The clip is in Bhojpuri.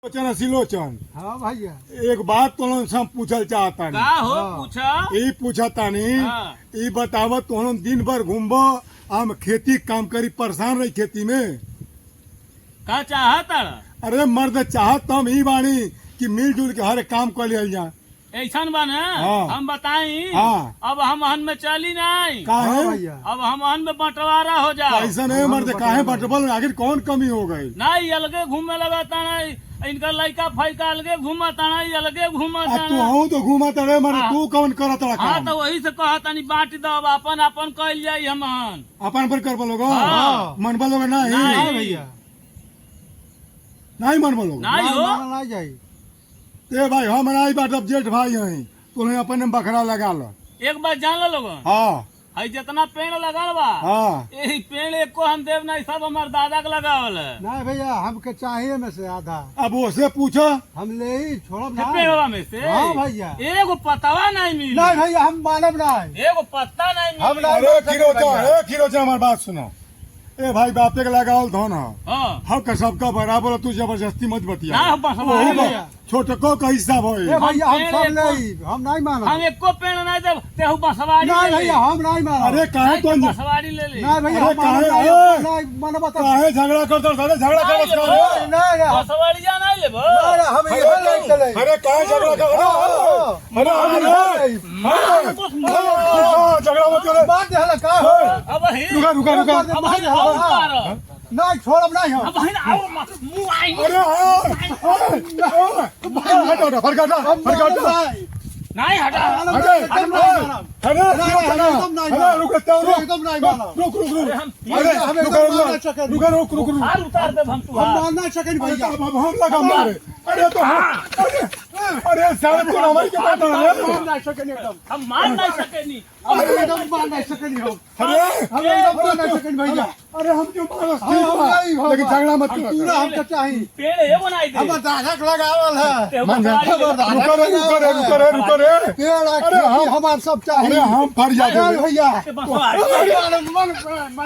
लोचन सिलोचन। हाँ भैया एक बात तो हम पूछल चाहता का हो हाँ। पूछा। ई पूछता हाँ। ई बतावत तो हम दिन भर घूमबो हम खेती काम करी परेशान रही खेती में। का चाहता अरे मर्द चाहत तो हम ई बानी कि मिलजुल के हर एक काम कर लिया जाए। ऐसा बा ना। हाँ। हम बताई। हाँ। अब हम हन में चली नहीं। काहे हाँ भैया अब हम हन में बंटवारा हो जाओ। ऐसा नहीं मर्द काहे बटबल आखिर कौन कमी हो गई। नहीं अलगे घूमे लगाता नहीं। इनका लड़का फैका अलगे घूमता नहीं अलगे घूमता तू नहीं। हूँ तो घूमा तड़े मर्द हाँ। तू कौन करत रहा हाँ काम तो वही से कहता नहीं बांट दो अब अपन अपन कल जाये हमन। अपन पर कर बोलोगे हाँ। मन बोलोगे नहीं नहीं। हाँ भैया नहीं मन बोलोगे नहीं हो। माना नहीं जाई। ए भाई हम आई बात अब जेठ भाई हैं तूने अपने बखरा लगा लो। एक बार जान लो लोगन। हाँ है जितना पेड़ लगल बा हाँ यही पेड़ एक को हम देव नहीं सब हमार दादा के लगावल है। नहीं भैया हमके चाहिए में से आधा अब उससे पूछो। हम ले ही छोड़ब ये ना। पेड़वा में से हाँ भैया एगो पतवा नहीं मिली। नहीं भैया हम मानब नहीं। एगो पत्ता नहीं हम मिली। नहीं। अरे खीरोचा हमारी बात सुनो। ए भाई बापे के लगावल धन है हाँ हक सबका बराबर है, तू जबरदस्ती मत बतिया। ना हम बसवाड़ी वही ले। छोटे को का हिस्सा ए भाई भैया हम पेड़ सब एक ले को- ही। हम नहीं मानब। हम एको पेड़ नहीं देव तेहू बसवाड़ी नहीं ले ले। भैया हम नहीं मानब। अरे काहे तो बसवाड़ी ले ले। नहीं भैया अरे हम मानब काहे- नहीं। नहीं मानब तो काहे झगड़ा करते अरे झगड़ा नहीं कर लेबो। नहीं नहीं बसवाड़िया नहीं लेबो। नहीं, हम यहाँ नहीं चले। अरे काहे झगड़ा कर अरे झगड़ा मत करे। बात देहला का हो। अब ही रुका रुका रुका अब ही और मारो। नहीं छोड़ब नहीं हम। अब ही और मत मुंह आई। अरे फरकाटा फरकाटा नहीं हटा। अरे अरे अरे रुक एकदम नहीं मानब। रुक रुक रुक अरे हमें एकदम मानना चाहिए। रुक रुक रुक रुक हार उतार दे हम तू हम हार। मानना चाहिए भैया। अब हम लगा मारे। अरे तो अरे साहब तो हमारी क्या बात है। मानना चाहिए एकदम। हम मान नहीं सके नहीं। हम एकदम मानना चाहिए हम। अरे हम एकदम मानना चाहिए भैया। अरे हम क्यों मारो हम लेकिन झगड़ा मत पूरा करो। हमको चाहिए। पेड़ एगो नहीं दे। हम दाढ़क लगावल है। तेहू मान जा। बसवाड़ी ले। रुको रे रुको रे रुको रे रुको रे पेड़ अरे हम- हमारे सब अरे चाहिए। हम फर जाते भैया बसवाड़ी ले। मन- मन-